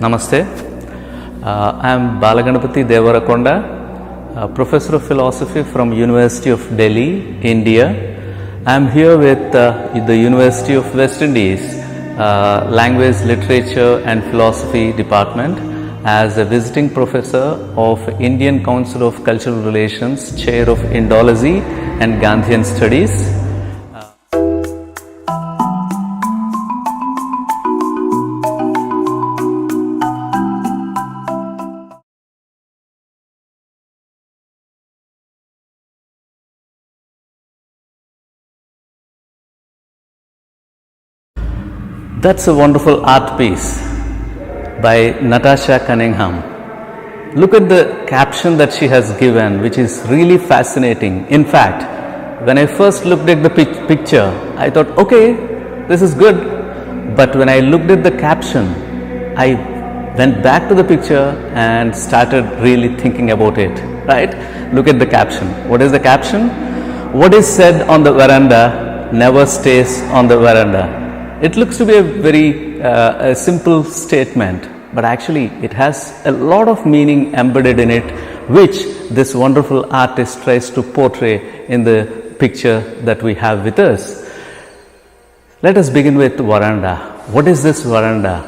Namaste. I am Balaganapathi Devarakonda, Professor of Philosophy from University of Delhi, India. I am here with the University of West Indies, Language, Literature and Philosophy Department as a visiting professor of Indian Council of Cultural Relations, Chair of Indology and Gandhian Studies. That's a wonderful art piece by Natasha Cunningham. Look at the caption that she has given, which is really fascinating. In fact, when I first looked at the picture, I thought, okay, this is good. But when I looked at the caption, I went back to the picture and started really thinking about it, right? Look at the caption. What is the caption? What is said on the veranda never stays on the veranda. It looks to be a very simple statement, but actually it has a lot of meaning embedded in it, which this wonderful artist tries to portray in the picture that we have with us. Let us begin with veranda. What is this veranda?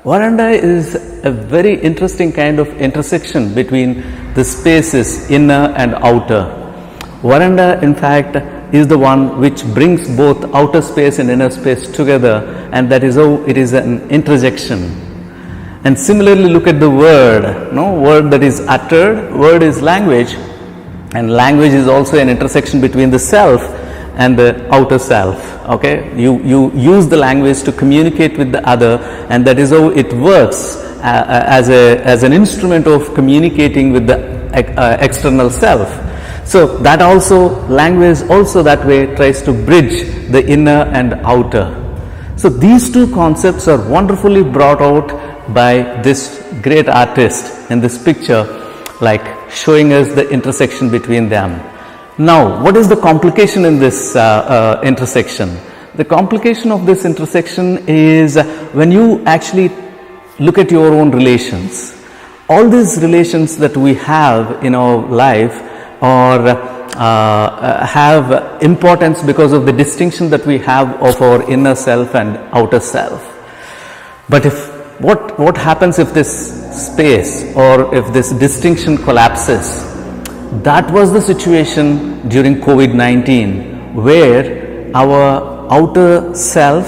Veranda is a very interesting kind of intersection between the spaces inner and outer. Veranda, in fact, is the one which brings both outer space and inner space together, and that is how it is an interjection. And similarly, look at the word, word that is uttered, word is language, and language is also an intersection between the self and the outer self. Okay, you use the language to communicate with the other, and that is how it works as an instrument of communicating with the external self. So that also, language also that way tries to bridge the inner and outer. So these two concepts are wonderfully brought out by this great artist in this picture, like showing us the intersection between them. Now, what is the complication in this intersection? The complication of this intersection is when you actually look at your own relations. All these relations that we have in our life or have importance because of the distinction that we have of our inner self and outer self. But if what happens if this space or if this distinction collapses? That was the situation during COVID-19, where our outer self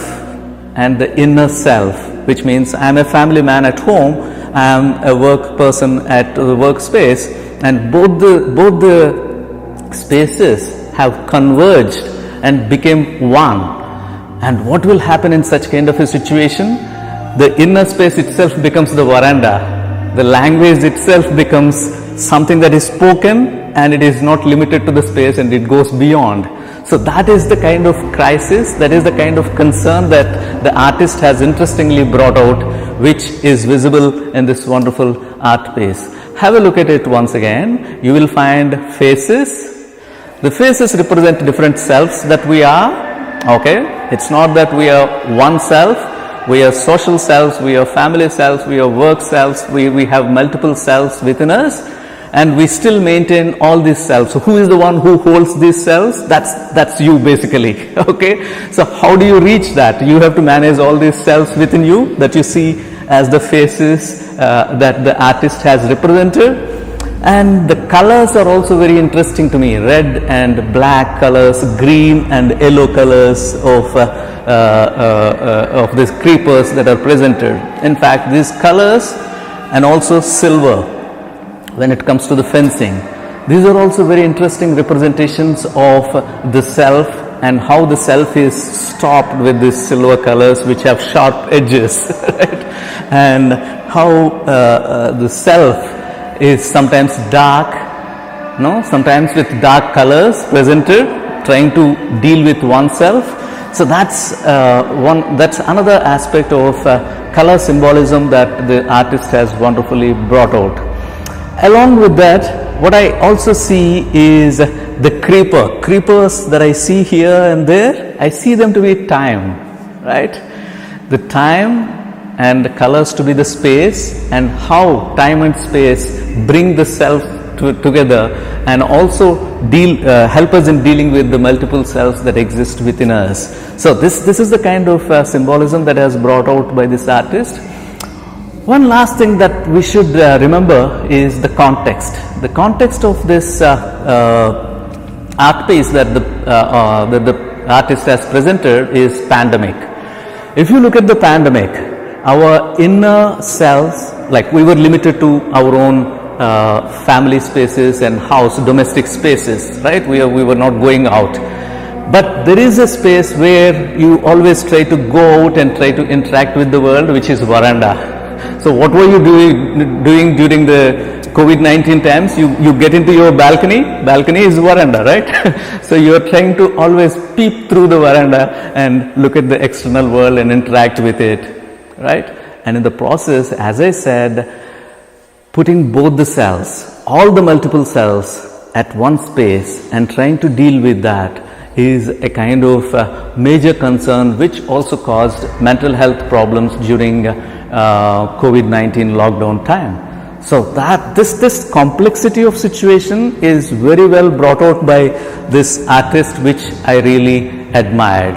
and the inner self, which means I am a family man at home, I am a work person at the workspace, and both the spaces have converged and became one. And what will happen in such kind of a situation? The inner space itself becomes the veranda. The language itself becomes something that is spoken, and it is not limited to the space, and it goes beyond. So that is the kind of crisis, that is the kind of concern that the artist has interestingly brought out, which is visible in this wonderful art piece. Have a look at it once again. You will find faces. The faces represent different selves that we are. Okay, it's not that we are one self. We are social selves, we are family selves, we are work selves, we have multiple selves within us, and we still maintain all these selves. So who is the one who holds these selves? That's you basically. Okay, so how do you reach that? You have to manage all these selves within you that you see as the faces that the artist has represented. And the colors are also very interesting to me. Red and black colors, green and yellow colors of these creepers that are presented. In fact, these colors and also silver when it comes to the fencing, these are also very interesting representations of the self and how the self is stopped with these silver colors which have sharp edges, right? And how the self is sometimes dark, sometimes with dark colors presented, trying to deal with oneself. So that's another aspect of color symbolism that the artist has wonderfully brought out. Along with that, what I also see is the creepers that I see here and there. I see them to be time, right? The time and colors to be the space, and how time and space bring the self together and also help us in dealing with the multiple selves that exist within us. So this is the kind of symbolism that has brought out by this artist. One last thing that we should remember is the context. The context of this art piece that the artist has presented is pandemic. If you look at the pandemic, our inner selves, like we were limited to our own family spaces and house, domestic spaces, right? We were not going out. But there is a space where you always try to go out and try to interact with the world, which is veranda. So what were you doing during the COVID-19 times? You get into your balcony. Balcony is veranda, right? So you are trying to always peep through the veranda and look at the external world and interact with it, right? And in the process, as I said, putting both the cells, all the multiple cells at one space and trying to deal with that is a kind of major concern, which also caused mental health problems during COVID-19 lockdown time. So that this complexity of situation is very well brought out by this artist, which I really admired.